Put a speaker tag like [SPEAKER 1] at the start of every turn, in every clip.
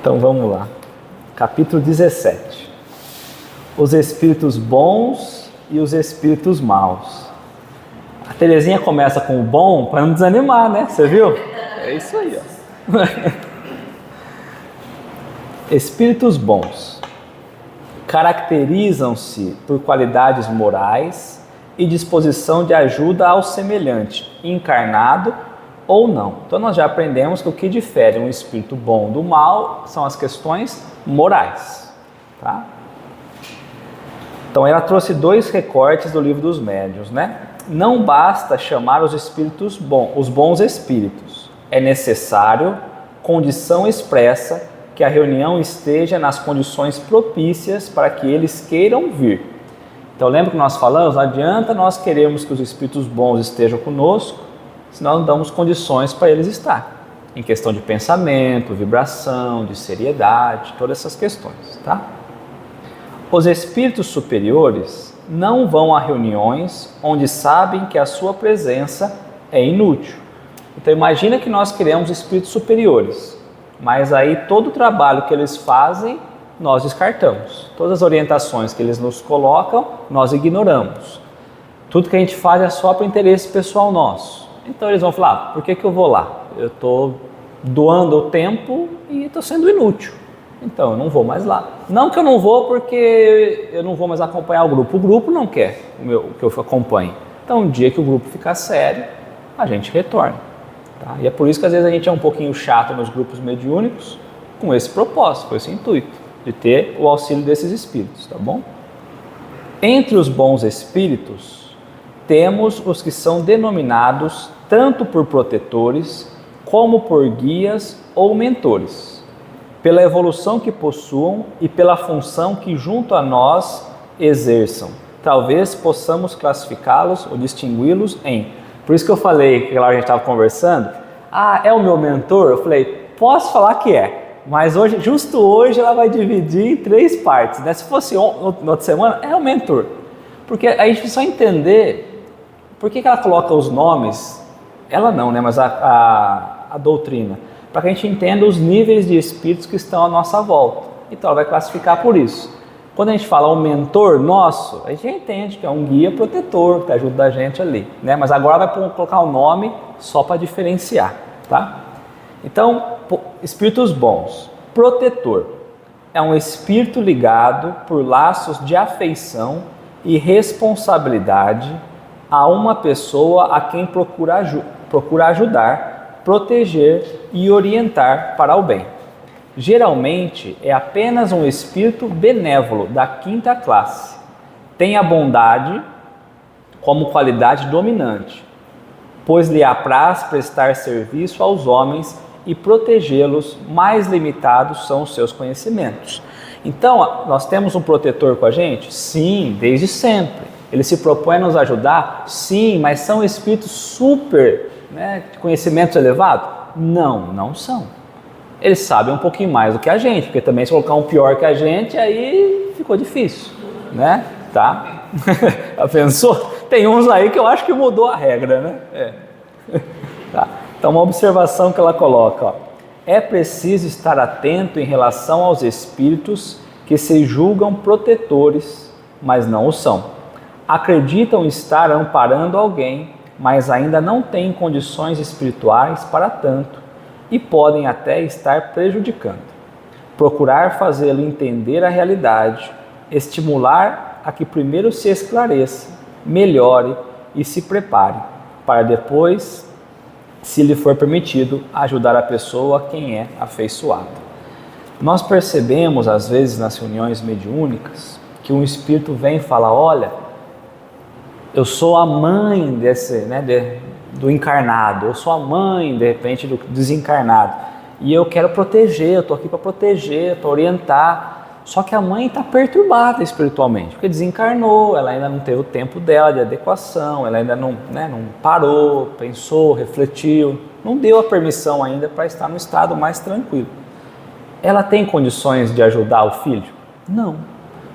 [SPEAKER 1] Então vamos lá. Capítulo 17. Os espíritos bons e os espíritos maus. A Terezinha começa com o bom para não desanimar, né? Você viu? É isso aí, ó. Espíritos bons caracterizam-se por qualidades morais e disposição de ajuda ao semelhante, encarnado ou não. Então nós já aprendemos que o que difere um espírito bom do mal são as questões morais, tá? Então ela trouxe dois recortes do Livro dos Médiuns, né? Não basta chamar os espíritos bons, os bons espíritos. É necessário condição expressa que a reunião esteja nas condições propícias para que eles queiram vir. Então lembra que nós falamos, não adianta nós queremos que os espíritos bons estejam conosco, se nós não damos condições para eles estar. Em questão de pensamento, vibração, de seriedade, todas essas questões, tá? Os espíritos superiores não vão a reuniões onde sabem que a sua presença é inútil. Então imagina que nós queremos espíritos superiores, mas aí todo o trabalho que eles fazem, nós descartamos. Todas as orientações que eles nos colocam, nós ignoramos. Tudo que a gente faz é só para interesse pessoal nosso. Então eles vão falar, por que eu vou lá? Eu estou doando o tempo e estou sendo inútil. Então eu não vou mais lá. Não que eu não vou porque eu não vou mais acompanhar o grupo não quer que eu acompanhe. Então um dia que o grupo ficar sério, a gente retorna. Tá? E é por isso que às vezes a gente é um pouquinho chato nos grupos mediúnicos, com esse propósito, com esse intuito, de ter o auxílio desses espíritos, tá bom? Entre os bons espíritos, temos os que são denominados tanto por protetores, como por guias ou mentores, pela evolução que possuam e pela função que junto a nós exerçam. Talvez possamos classificá-los ou distingui-los em... Por isso que eu falei, que lá a gente estava conversando, é o meu mentor? Eu falei, posso falar que é, mas hoje, justo hoje ela vai dividir em 3 partes, né? Se fosse outra semana, é o mentor. Porque a gente precisa entender por que ela coloca os nomes, ela não, né? Mas a doutrina, para que a gente entenda os níveis de espíritos que estão à nossa volta. Então ela vai classificar por isso. Quando a gente fala um mentor nosso, a gente entende que é um guia protetor que ajuda a gente ali, né? Mas agora vai colocar o nome só para diferenciar, tá? Então, espíritos bons. Protetor é um espírito ligado por laços de afeição e responsabilidade a uma pessoa a quem procura ajudar, proteger e orientar para o bem. Geralmente é apenas um espírito benévolo da 5ª classe. Tem a bondade como qualidade dominante, pois lhe apraz prestar serviço aos homens e protegê-los, mais limitados são os seus conhecimentos. Então, nós temos um protetor com a gente? Sim, desde sempre. Ele se propõe a nos ajudar? Sim, mas são espíritos super, né, de conhecimentos elevados? Não são. Eles sabem um pouquinho mais do que a gente, porque também se colocar um pior que a gente, aí ficou difícil, né? Tá? Já pensou? Tem uns aí que eu acho que mudou a regra, né? Tá. Então, uma observação que ela coloca, ó. É preciso estar atento em relação aos espíritos que se julgam protetores, mas não o são. Acreditam estar amparando alguém, mas ainda não têm condições espirituais para tanto, e podem até estar prejudicando. Procurar fazê-lo entender a realidade, estimular a que primeiro se esclareça, melhore e se prepare, para depois, se lhe for permitido, ajudar a pessoa a quem é afeiçoado. Nós percebemos, às vezes, nas reuniões mediúnicas, que um espírito vem e fala, olha, eu sou a mãe desse, né, do encarnado, eu sou a mãe, de repente, do desencarnado, e eu quero proteger, eu estou aqui para proteger, para orientar, só que a mãe está perturbada espiritualmente, porque desencarnou, ela ainda não teve o tempo dela de adequação, ela ainda não parou, pensou, refletiu, não deu a permissão ainda para estar no estado mais tranquilo. Ela tem condições de ajudar o filho? Não,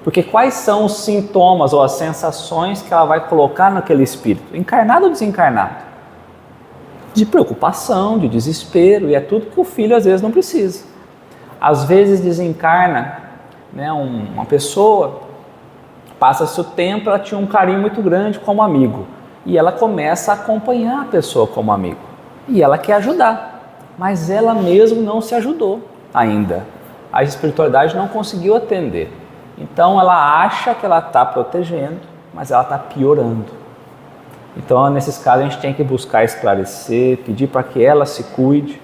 [SPEAKER 1] porque quais são os sintomas ou as sensações que ela vai colocar naquele espírito, encarnado ou desencarnado? De preocupação, de desespero, e é tudo que o filho às vezes não precisa. Às vezes desencarna, né, uma pessoa, passa-se o tempo, ela tinha um carinho muito grande como amigo, e ela começa a acompanhar a pessoa como amigo, e ela quer ajudar, mas ela mesmo não se ajudou ainda. A espiritualidade não conseguiu atender. Então ela acha que ela está protegendo, mas ela está piorando. Então nesses casos a gente tem que buscar esclarecer, pedir para que ela se cuide.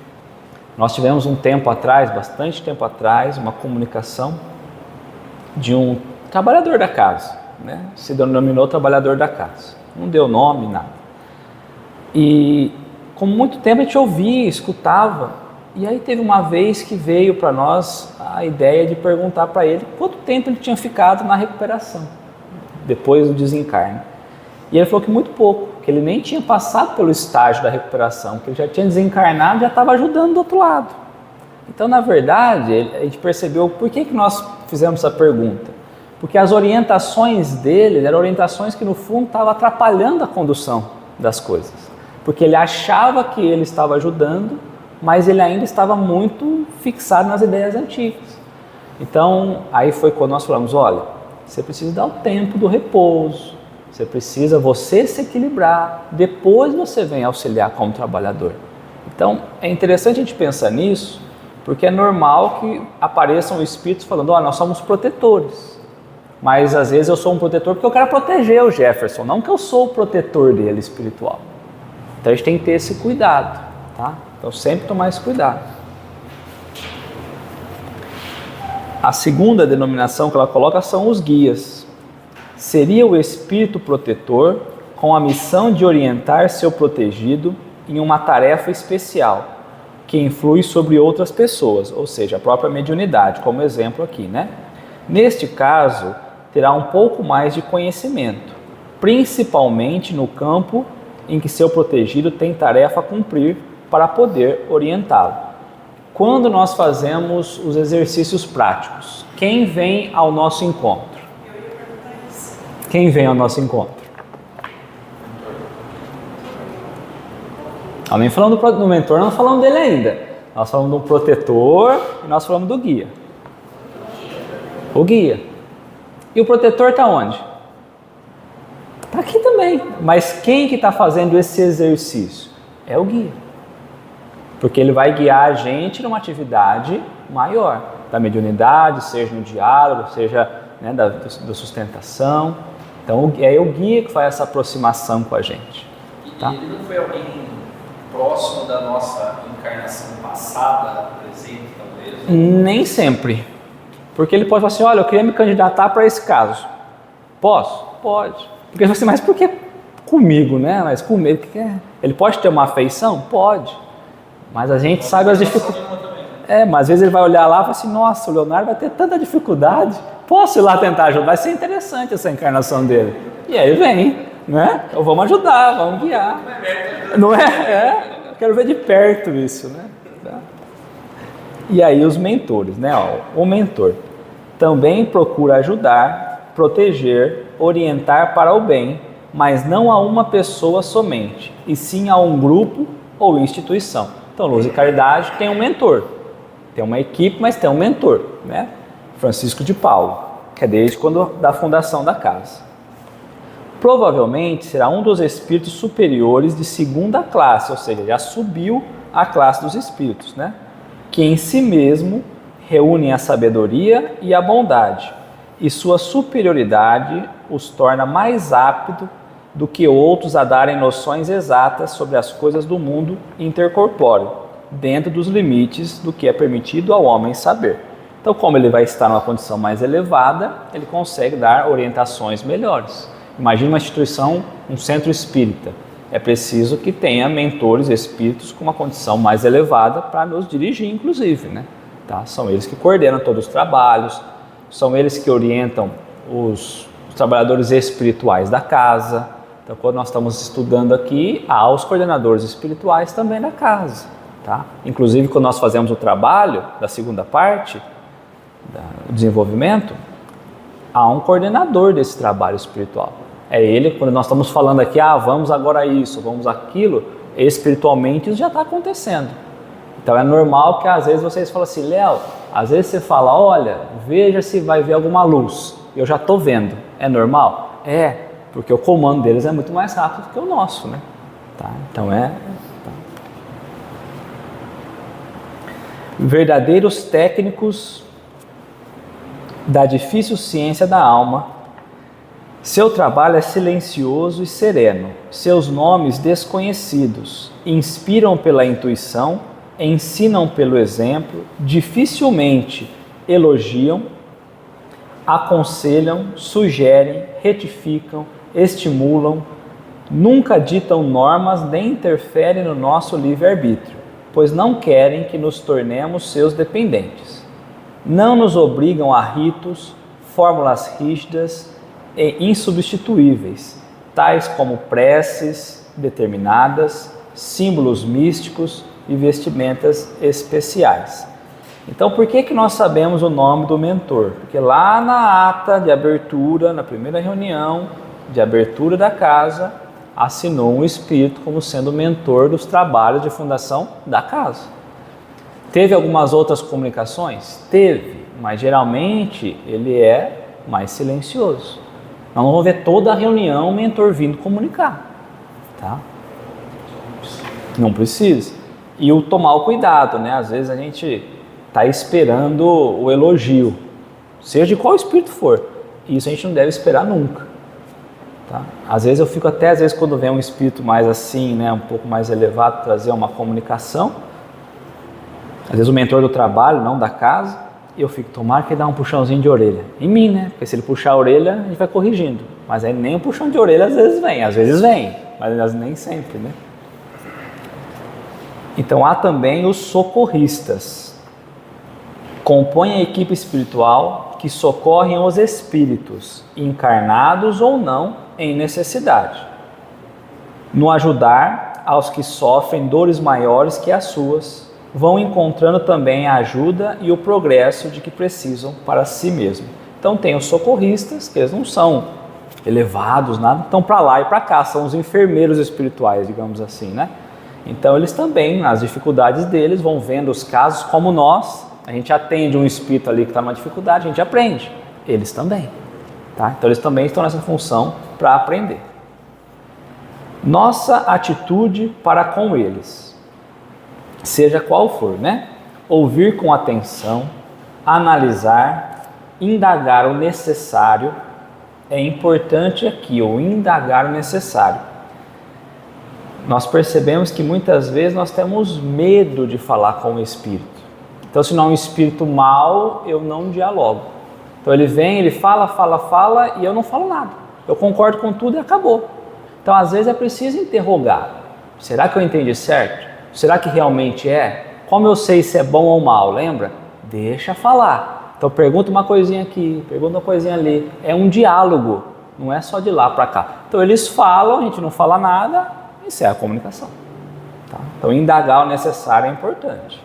[SPEAKER 1] Nós tivemos um tempo atrás, bastante tempo atrás, uma comunicação de um trabalhador da casa, né? Se denominou trabalhador da casa, não deu nome, nada. E com muito tempo a gente ouvia, escutava. E aí teve uma vez que veio para nós a ideia de perguntar para ele quanto tempo ele tinha ficado na recuperação, depois do desencarne. E ele falou que muito pouco, que ele nem tinha passado pelo estágio da recuperação, que ele já tinha desencarnado e já estava ajudando do outro lado. Então, na verdade, a gente percebeu por que nós fizemos essa pergunta. Porque as orientações dele eram orientações que no fundo estavam atrapalhando a condução das coisas. Porque ele achava que ele estava ajudando, mas ele ainda estava muito fixado nas ideias antigas. Então, aí foi quando nós falamos, olha, você precisa dar o tempo do repouso, você precisa você se equilibrar, depois você vem auxiliar como trabalhador. Então, é interessante a gente pensar nisso, porque é normal que apareçam espíritos falando, olha, nós somos protetores. Mas às vezes eu sou um protetor porque eu quero proteger o Jefferson, não que eu sou o protetor dele espiritual. Então a gente tem que ter esse cuidado, tá? Então sempre tomar esse cuidado. A segunda denominação que ela coloca são os guias. Seria o espírito protetor com a missão de orientar seu protegido em uma tarefa especial, que influi sobre outras pessoas, ou seja, a própria mediunidade, como exemplo aqui, né? Neste caso, terá um pouco mais de conhecimento, principalmente no campo em que seu protegido tem tarefa a cumprir para poder orientá-lo. Quando nós fazemos os exercícios práticos, quem vem ao nosso encontro? Quem vem ao nosso encontro? Nem falando do mentor, não falamos dele ainda. Nós falamos do protetor e nós falamos do guia. O guia. E o protetor está onde? Está aqui também. Mas quem que está fazendo esse exercício? É o guia. Porque ele vai guiar a gente numa atividade maior. Da mediunidade, seja no diálogo, seja, né, da sustentação. Então é o guia que faz essa aproximação com a gente. Tá?
[SPEAKER 2] Ele não foi alguém próximo da nossa encarnação passada, presente, talvez?
[SPEAKER 1] Nem sempre. Porque ele pode falar assim, olha, eu queria me candidatar para esse caso. Posso? Pode. Porque você, mas por que comigo, né? Mas comigo, o que é? Ele pode ter uma afeição? Pode. Mas a gente sabe as dificuldades. Mas às vezes ele vai olhar lá e falar assim, nossa, o Leonardo vai ter tanta dificuldade. Posso ir lá tentar ajudar? Vai ser interessante essa encarnação dele. E aí vem, né? Então vamos ajudar, vamos guiar. Não é? Quero ver de perto isso, né? Tá? E aí os mentores, né? O mentor também procura ajudar, proteger, orientar para o bem, mas não a uma pessoa somente, e sim a um grupo ou instituição. Então, Luz e Caridade tem um mentor, tem uma equipe, mas tem um mentor, né? Francisco de Paulo, que é desde quando da fundação da casa. Provavelmente será um dos espíritos superiores de segunda classe, ou seja, já subiu a classe dos espíritos, né? Que em si mesmo reúnem a sabedoria e a bondade, e sua superioridade os torna mais aptos do que outros a darem noções exatas sobre as coisas do mundo intercorpóreo, dentro dos limites do que é permitido ao homem saber. Então, como ele vai estar numa condição mais elevada, ele consegue dar orientações melhores. Imagine uma instituição, um centro espírita. É preciso que tenha mentores espíritos com uma condição mais elevada para nos dirigir, inclusive, né? Tá? São eles que coordenam todos os trabalhos, são eles que orientam os trabalhadores espirituais da casa. Então, quando nós estamos estudando aqui, há os coordenadores espirituais também da casa. Tá? Inclusive, quando nós fazemos o trabalho da segunda parte, do desenvolvimento, há um coordenador desse trabalho espiritual. É ele, quando nós estamos falando aqui, vamos agora isso, vamos aquilo, espiritualmente isso já está acontecendo. Então é normal que às vezes vocês falam assim, Léo, Às vezes você fala, olha, veja se vai ver alguma luz. Eu já estou vendo. É normal? É, porque o comando deles é muito mais rápido que o nosso, né? Tá? Então verdadeiros técnicos da difícil ciência da alma. Seu trabalho é silencioso e sereno. Seus nomes desconhecidos. Inspiram pela intuição, ensinam pelo exemplo, dificilmente elogiam, aconselham, sugerem, retificam, estimulam, nunca ditam normas nem interferem no nosso livre-arbítrio, pois não querem que nos tornemos seus dependentes. Não nos obrigam a ritos, fórmulas rígidas e insubstituíveis, tais como preces determinadas, símbolos místicos e vestimentas especiais. Então, por que nós sabemos o nome do mentor? Porque lá na ata de abertura, na primeira reunião de abertura da casa, assinou um espírito como sendo o mentor dos trabalhos de fundação da casa. Teve algumas outras comunicações? Teve, mas geralmente ele é mais silencioso. Nós não vamos ver toda a reunião o mentor vindo comunicar, tá? Não precisa. E o tomar o cuidado, né? Às vezes a gente está esperando o elogio, seja de qual espírito for. Isso a gente não deve esperar nunca. Tá? Às vezes eu fico até, quando vem um espírito mais assim, né, um pouco mais elevado, trazer uma comunicação, às vezes o mentor do trabalho, não da casa, e eu fico, tomara que ele dá um puxãozinho de orelha. Em mim, né? Porque se ele puxar a orelha, a gente vai corrigindo. Mas aí nem um puxão de orelha às vezes vem, mas nem sempre, né? Então há também os socorristas. Compõem a equipe espiritual que socorrem os espíritos, encarnados ou não, em necessidade, no ajudar aos que sofrem dores maiores que as suas, vão encontrando também a ajuda e o progresso de que precisam para si mesmo. Então tem os socorristas, que eles não são elevados, nada, estão para lá e para cá, são os enfermeiros espirituais, digamos assim, né? Então eles também, nas dificuldades deles, vão vendo os casos como nós. A gente atende um espírito ali que está numa dificuldade, a gente aprende. Eles também. Tá? Então eles também estão nessa função para aprender. Nossa atitude para com eles, seja qual for, né? Ouvir com atenção, analisar, indagar o necessário. É importante aqui, o indagar o necessário. Nós percebemos que muitas vezes nós temos medo de falar com o espírito. Então, se não é um espírito mau, eu não dialogo. Então ele vem, ele fala e eu não falo nada. Eu concordo com tudo e acabou. Então, às vezes é preciso interrogar. Será que eu entendi certo? Será que realmente é? Como eu sei se é bom ou mal? Lembra? Deixa falar. Então pergunta uma coisinha aqui, pergunta uma coisinha ali. É um diálogo, não é só de lá para cá. Então eles falam, a gente não fala nada, isso é a comunicação. Tá? Então indagar o necessário é importante.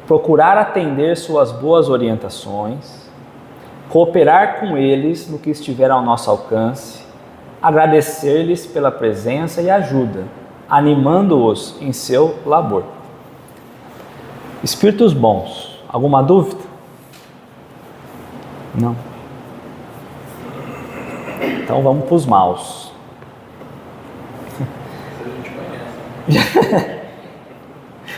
[SPEAKER 1] Procurar atender suas boas orientações, cooperar com eles no que estiver ao nosso alcance, agradecer-lhes pela presença e ajuda, animando-os em seu labor. Espíritos bons, alguma dúvida? Não? Então vamos para os maus.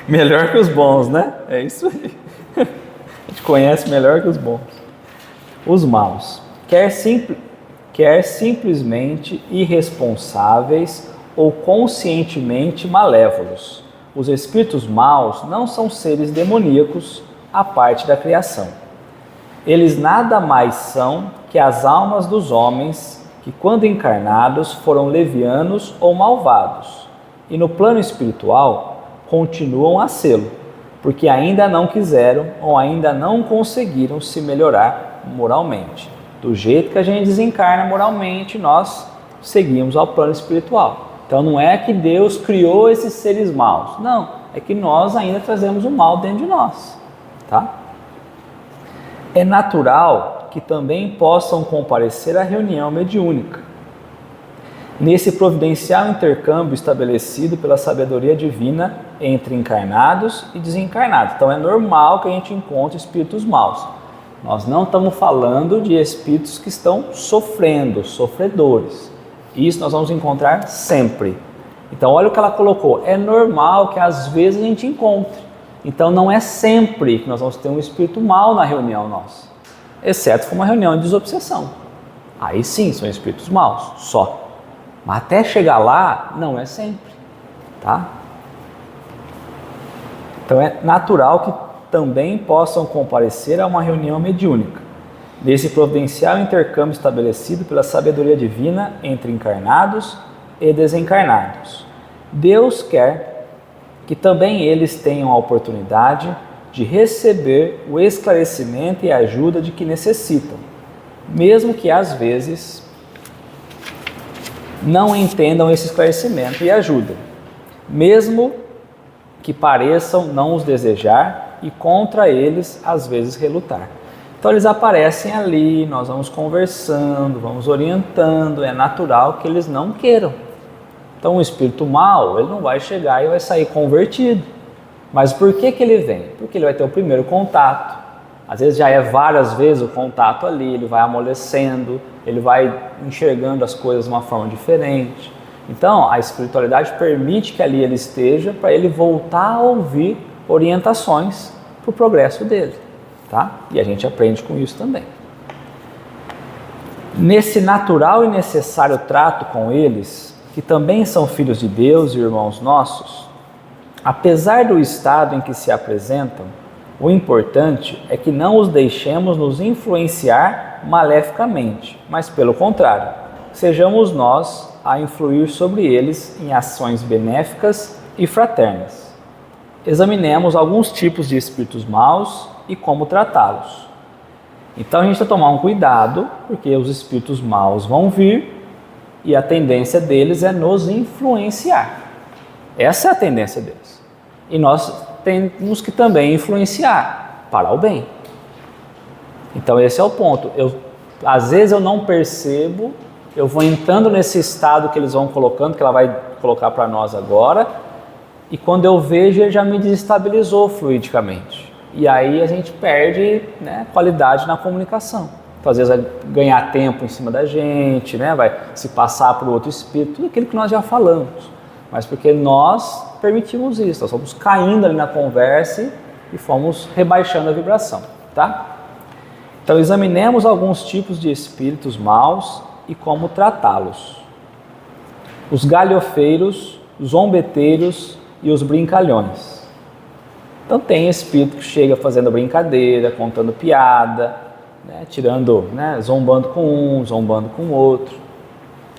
[SPEAKER 1] Melhor que os bons, né? É isso aí. A gente conhece melhor que os bons. Os maus. Quer simplesmente irresponsáveis ou conscientemente malévolos. Os espíritos maus não são seres demoníacos à parte da criação. Eles nada mais são que as almas dos homens que, quando encarnados, foram levianos ou malvados. E no plano espiritual, continuam a sê-lo, porque ainda não quiseram ou ainda não conseguiram se melhorar moralmente. Do jeito que a gente desencarna moralmente, nós seguimos ao plano espiritual. Então não é que Deus criou esses seres maus, não, é que nós ainda trazemos o mal dentro de nós, tá? É natural que também possam comparecer à reunião mediúnica. nesse providencial intercâmbio estabelecido pela sabedoria divina entre encarnados e desencarnados. Então é normal que a gente encontre espíritos maus. Nós não estamos falando de espíritos que estão sofrendo, sofredores. Isso nós vamos encontrar sempre. Então olha o que ela colocou, é normal que às vezes a gente encontre. Então não é sempre que nós vamos ter um espírito mau na reunião nossa, exceto for uma reunião de desobsessão. Aí sim são espíritos maus, só. Mas até chegar lá, não é sempre, tá? Então é natural que também possam comparecer a uma reunião mediúnica, nesse providencial intercâmbio estabelecido pela sabedoria divina entre encarnados e desencarnados. Deus quer que também eles tenham a oportunidade de receber o esclarecimento e ajuda de que necessitam, mesmo que às vezes não entendam esse esclarecimento e ajuda, mesmo que pareçam não os desejar e contra eles às vezes relutar. Então eles aparecem ali, nós vamos conversando, vamos orientando, é natural que eles não queiram. Então o espírito mau, ele não vai chegar e vai sair convertido. Mas por que ele vem? Porque ele vai ter o primeiro contato. Às vezes já é várias vezes o contato ali, ele vai amolecendo, ele vai enxergando as coisas de uma forma diferente. Então a espiritualidade permite que ali ele esteja para ele voltar a ouvir orientações para o progresso dele. Tá? E a gente aprende com isso também. Nesse natural e necessário trato com eles, que também são filhos de Deus e irmãos nossos, apesar do estado em que se apresentam, o importante é que não os deixemos nos influenciar maleficamente, mas pelo contrário, sejamos nós a influir sobre eles em ações benéficas e fraternas. Examinemos alguns tipos de espíritos maus e como tratá-los. Então a gente tem que tomar um cuidado, porque os espíritos maus vão vir e a tendência deles é nos influenciar. Essa é a tendência deles. E nós temos que também influenciar para o bem. Então esse é o ponto. Às vezes eu não percebo, eu vou entrando nesse estado que eles vão colocando, que ela vai colocar para nós agora, e quando eu vejo ele já me desestabilizou fluidicamente. E aí a gente perde, né, qualidade na comunicação. Então, às vezes vai ganhar tempo em cima da gente, né, vai se passar para o outro espírito, tudo aquilo que nós já falamos. Mas porque nós permitimos isso, nós fomos caindo ali na conversa e fomos rebaixando a vibração, tá? Então examinemos alguns tipos de espíritos maus e como tratá-los. Os galhofeiros, os zombeteiros e os brincalhões. Então tem espírito que chega fazendo brincadeira, contando piada, né, tirando, né, zombando com um, zombando com o outro,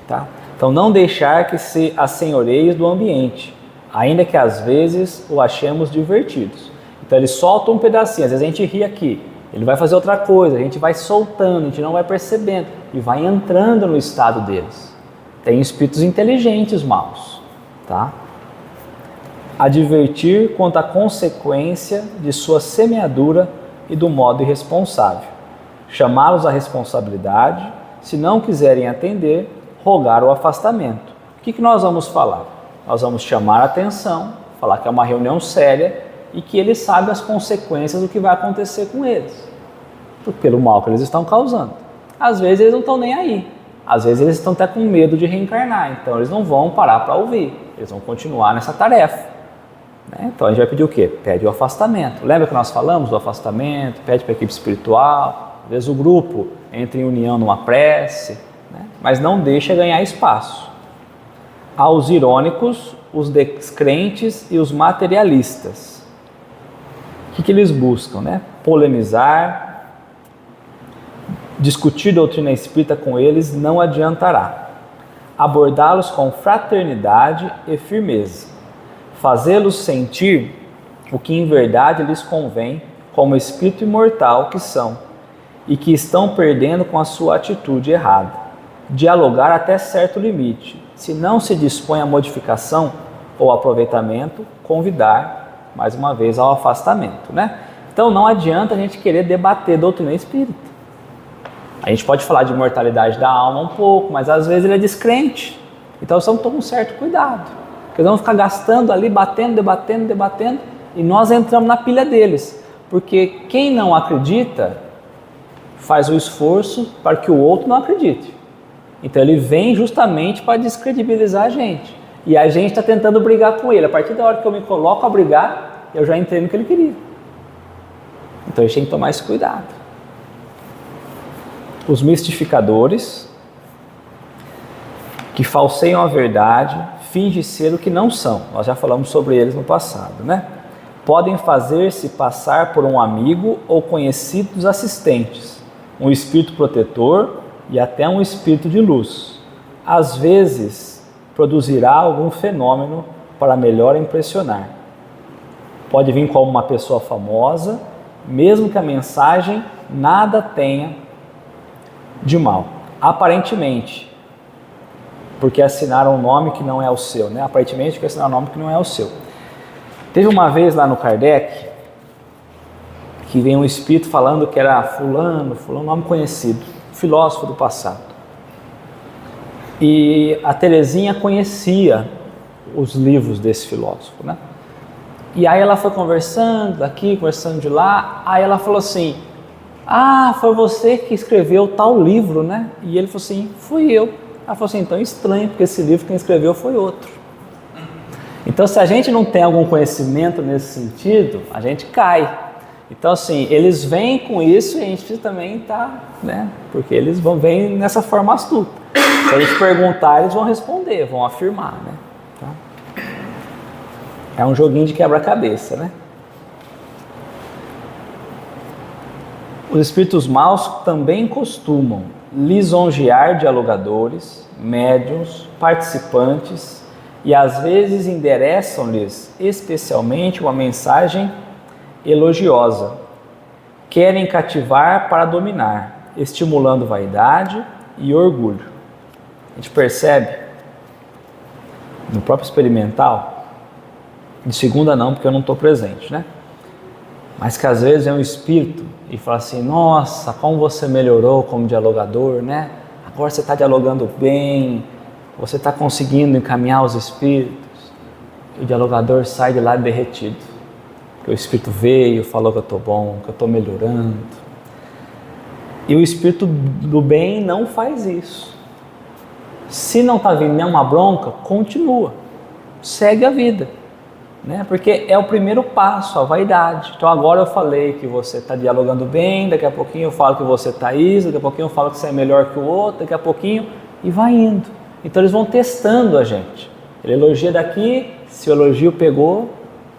[SPEAKER 1] tá? Então não deixar que se assenhoreie do ambiente, ainda que às vezes o achemos divertidos. Então ele solta um pedacinho, às vezes a gente ri aqui, ele vai fazer outra coisa, a gente vai soltando, a gente não vai percebendo e vai entrando no estado deles. Tem espíritos inteligentes maus, tá? Advertir quanto à consequência de sua semeadura e do modo irresponsável. Chamá-los à responsabilidade, se não quiserem atender, rogar o afastamento. O que nós vamos falar? Nós vamos chamar a atenção, falar que é uma reunião séria e que eles sabem as consequências do que vai acontecer com eles, pelo mal que eles estão causando. Às vezes eles não estão nem aí, às vezes eles estão até com medo de reencarnar, então eles não vão parar para ouvir, eles vão continuar nessa tarefa. Então a gente vai pedir o quê? Pede o afastamento. Lembra que nós falamos do afastamento? Pede para a equipe espiritual, às vezes o grupo entra em união numa prece, né? Mas não deixa ganhar espaço. Aos irônicos, os descrentes e os materialistas. O que eles buscam? Né? Polemizar, discutir doutrina espírita com eles não adiantará. Abordá-los com fraternidade e firmeza. Fazê-los sentir o que em verdade lhes convém como espírito imortal que são e que estão perdendo com a sua atitude errada. Dialogar até certo limite. Se não se dispõe à modificação ou aproveitamento, convidar mais uma vez ao afastamento, né? Então não adianta a gente querer debater doutrina espírita. A gente pode falar de imortalidade da alma um pouco, mas às vezes ele é descrente. Então eles estão com um certo cuidado, porque eles vão ficar gastando ali, batendo, debatendo, e nós entramos na pilha deles, porque quem não acredita faz o esforço para que o outro não acredite. Então ele vem justamente para descredibilizar a gente, e a gente está tentando brigar com ele. A partir da hora que eu me coloco a brigar, eu já entrei no que ele queria. Então a gente tem que tomar esse cuidado. Os mistificadores, que falseiam a verdade, fingem ser o que não são. Nós já falamos sobre eles no passado, né? Podem fazer-se passar por um amigo ou conhecido dos assistentes, um espírito protetor e até um espírito de luz. Às vezes, produzirá algum fenômeno para melhor impressionar. Pode vir como uma pessoa famosa, mesmo que a mensagem nada tenha de mal. Aparentemente, porque assinaram um nome que não é o seu, né? Aparentemente, porque assinaram um nome que não é o seu. Teve uma vez lá no Kardec, que veio um espírito falando que era fulano, nome conhecido, filósofo do passado. E a Terezinha conhecia os livros desse filósofo, né? E aí ela foi conversando daqui, conversando de lá, aí ela falou assim: ah, foi você que escreveu tal livro, né? E ele falou assim: fui eu. Ela falou assim: então estranho, porque esse livro quem escreveu foi outro. Então, se a gente não tem algum conhecimento nesse sentido, a gente cai. Então, assim, eles vêm com isso e a gente precisa também estar, né? Porque eles vêm nessa forma astuta. Se a gente perguntar, eles vão responder, vão afirmar, né? Tá? É um joguinho de quebra-cabeça, né? Os espíritos maus também costumam lisonjear dialogadores, médiuns, participantes e às vezes endereçam-lhes especialmente uma mensagem elogiosa. Querem cativar para dominar, estimulando vaidade e orgulho. A gente percebe no próprio experimental, de segunda não, porque eu não estou presente, né? Mas que às vezes é um espírito e fala assim: nossa, como você melhorou como dialogador, né? Agora você está dialogando bem, você está conseguindo encaminhar os espíritos. E o dialogador sai de lá derretido, porque o espírito veio, falou que eu estou bom, que eu estou melhorando. E o espírito do bem não faz isso. Se não está vindo nenhuma bronca, continua, segue a vida. Né? Porque é o primeiro passo, a vaidade. Então agora eu falei que você está dialogando bem, daqui a pouquinho eu falo que você está isso, daqui a pouquinho eu falo que você é melhor que o outro, daqui a pouquinho, e vai indo. Então eles vão testando a gente. Ele elogia daqui, se o elogio pegou,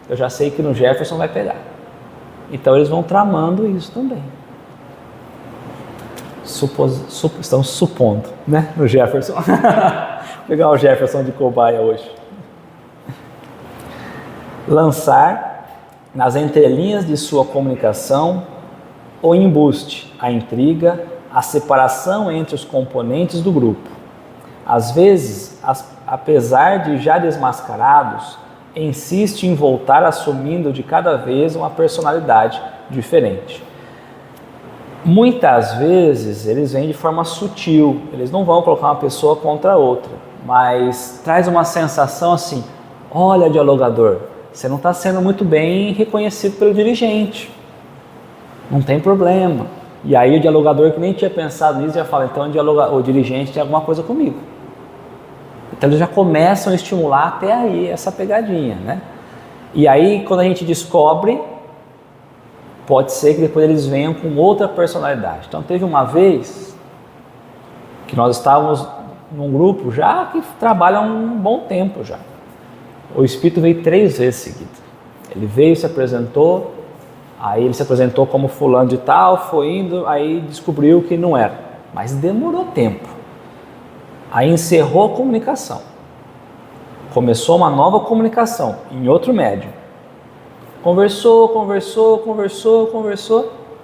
[SPEAKER 1] eu já sei que no Jefferson vai pegar. Então eles vão tramando isso também. Estamos supondo, né? No Jefferson. Vou pegar o Jefferson de cobaia hoje. Lançar nas entrelinhas de sua comunicação o embuste, a intriga, a separação entre os componentes do grupo. Às vezes, apesar de já desmascarados, insiste em voltar assumindo de cada vez uma personalidade diferente. Muitas vezes eles vêm de forma sutil, eles não vão colocar uma pessoa contra a outra, mas traz uma sensação assim: olha, dialogador, você não está sendo muito bem reconhecido pelo dirigente, não tem problema. E aí o dialogador que nem tinha pensado nisso já fala: então o dirigente tem alguma coisa comigo. Então eles já começam a estimular até aí essa pegadinha, né? E aí quando a gente descobre, pode ser que depois eles venham com outra personalidade. Então teve uma vez que nós estávamos num grupo já que trabalha há um bom tempo já. O espírito veio 3 vezes seguidas. Ele veio, se apresentou, aí ele se apresentou como fulano de tal, foi indo, aí descobriu que não era. Mas demorou tempo. Aí encerrou a comunicação. Começou uma nova comunicação em outro médium. Conversou.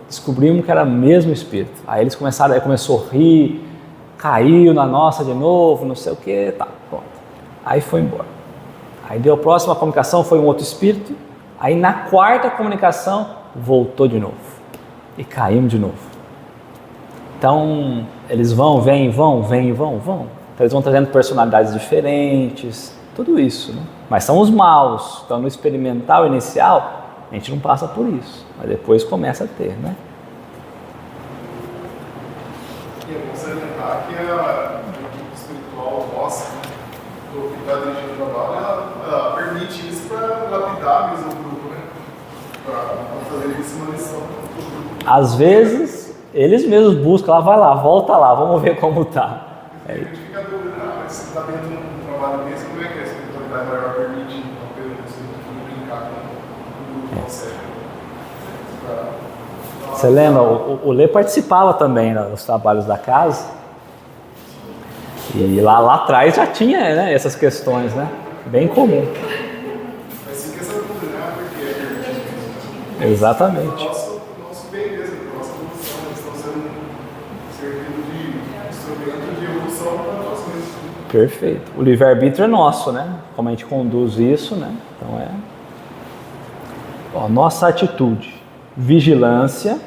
[SPEAKER 1] Descobrimos que era o mesmo espírito. Aí eles começaram, aí começou a rir, caiu na nossa de novo, não sei o que, tá, pronto. Aí foi embora. Aí deu a próxima comunicação, foi um outro espírito. Aí na 4ª comunicação, voltou de novo. E caímos de novo. Então, eles vão. Então eles vão trazendo personalidades diferentes, tudo isso, né? Mas são os maus. Então no experimental inicial, a gente não passa por isso, mas depois começa a ter, né?
[SPEAKER 3] E é bom salientar que a equipe espiritual nossa, do que está dirigindo o trabalho, ela permite isso para lapidar mesmo o grupo, né? Para fazer isso uma lição para o grupo.
[SPEAKER 1] Às vezes, eles mesmos buscam, vai lá, volta lá, vamos ver como tá.
[SPEAKER 3] A gente fica dúvida, mas se está dentro de um trabalho desse, como é que a espiritualidade maior permite, então, pelo espírito brincar com o grupo sério?
[SPEAKER 1] Você lembra, o Lê participava também nos trabalhos da casa, e lá atrás já tinha, né, essas questões, né? Bem comum.
[SPEAKER 3] Mas fica essa dúvida, né? Porque é permitido.
[SPEAKER 1] Exatamente.
[SPEAKER 3] Nosso bem mesmo, nossa evolução, eles estão sendo servindo de instrumento de evolução para nós mesmos.
[SPEAKER 1] Perfeito. O livre-arbítrio é nosso, né? Como a gente conduz isso, né? Então Ó, nossa atitude: vigilância,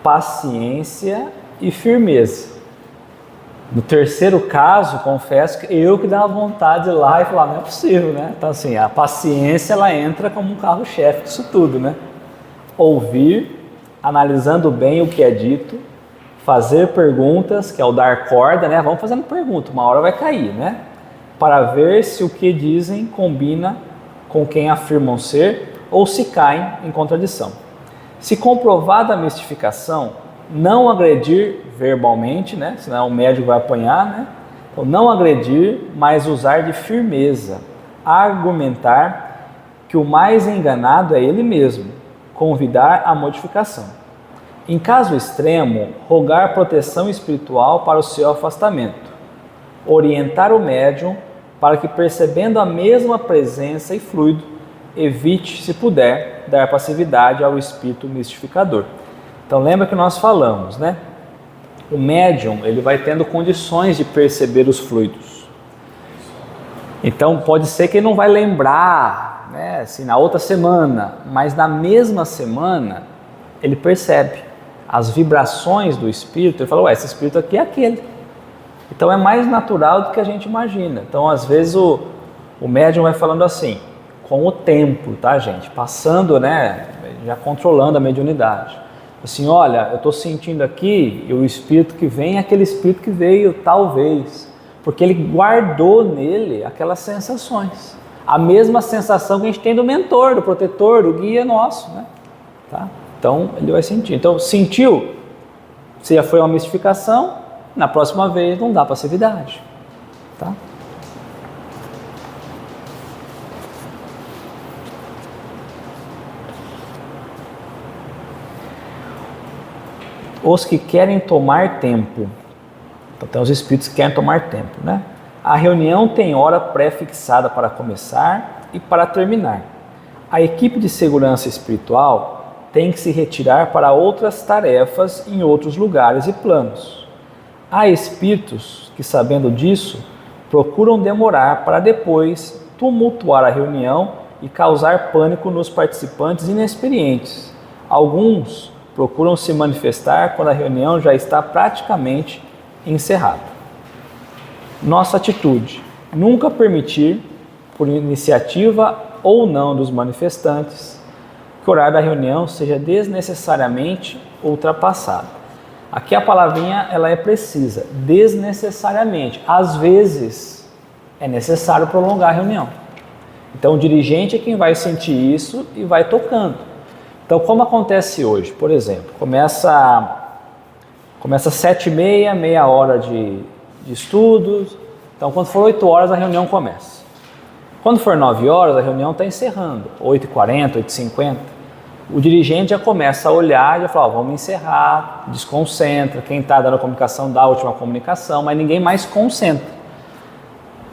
[SPEAKER 1] paciência e firmeza. No terceiro caso, confesso que eu que dava vontade de ir lá e falar, não é possível, né? Então assim, a paciência ela entra como um carro-chefe disso tudo, né? Ouvir, analisando bem o que é dito, fazer perguntas, que é o dar corda, né? Vamos fazendo pergunta, uma hora vai cair, né? Para ver se o que dizem combina com quem afirmam ser ou se caem em contradição. Se comprovada a mistificação, não agredir verbalmente, né? Senão o médico vai apanhar, né? Então, não agredir, mas usar de firmeza, argumentar que o mais enganado é ele mesmo, convidar à modificação. Em caso extremo, rogar proteção espiritual para o seu afastamento, orientar o médium para que, percebendo a mesma presença e fluido, evite, se puder, dar passividade ao espírito mistificador. Então lembra que nós falamos, né? O médium, ele vai tendo condições de perceber os fluidos. Então pode ser que ele não vai lembrar, né, assim, na outra semana, mas na mesma semana ele percebe as vibrações do espírito. Ele fala, ué, esse espírito aqui é aquele. Então é mais natural do que a gente imagina. Então às vezes o médium vai falando assim, com o tempo, tá, gente? Passando, né, já controlando a mediunidade. Assim, olha, eu estou sentindo aqui, e o espírito que vem é aquele espírito que veio talvez, porque ele guardou nele aquelas sensações. A mesma sensação que a gente tem do mentor, do protetor, do guia nosso, né? Tá? Então, ele vai sentir. Então, sentiu, se já foi uma mistificação, na próxima vez não dá passividade. Tá? Os que querem tomar tempo. Então tem os espíritos que querem tomar tempo, né? A reunião tem hora pré-fixada para começar e para terminar. A equipe de segurança espiritual tem que se retirar para outras tarefas em outros lugares e planos. Há espíritos que, sabendo disso, procuram demorar para depois tumultuar a reunião e causar pânico nos participantes inexperientes. Alguns procuram se manifestar quando a reunião já está praticamente encerrada. Nossa atitude: nunca permitir, por iniciativa ou não dos manifestantes, que o horário da reunião seja desnecessariamente ultrapassado. Aqui a palavrinha ela é precisa, desnecessariamente. Às vezes é necessário prolongar a reunião. Então o dirigente é quem vai sentir isso e vai tocando. Então, como acontece hoje, por exemplo, começa 7h30, meia hora de estudos. Então, quando for 8 horas, a reunião começa. Quando for 9 horas, a reunião está encerrando. 8h40, 8h50. O dirigente já começa a olhar e já fala, vamos encerrar, desconcentra. Quem está dando a comunicação dá a última comunicação, mas ninguém mais concentra.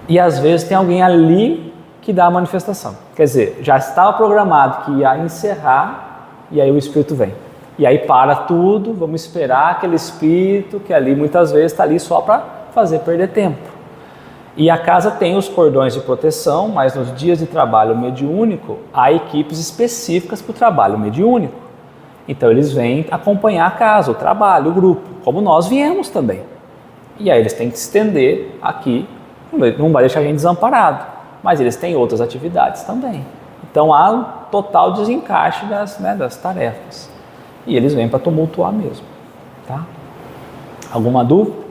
[SPEAKER 1] E às vezes tem alguém ali que dá a manifestação. Quer dizer, já estava programado que ia encerrar, e aí o espírito vem. E aí para tudo, vamos esperar aquele espírito que ali muitas vezes está ali só para fazer perder tempo. E a casa tem os cordões de proteção, mas nos dias de trabalho mediúnico, há equipes específicas para o trabalho mediúnico. Então eles vêm acompanhar a casa, o trabalho, o grupo, como nós viemos também. E aí eles têm que se estender aqui, não vai deixar a gente desamparado, mas eles têm outras atividades também. Então há um total desencaixe das tarefas. E eles vêm para tumultuar mesmo. Tá? Alguma dúvida?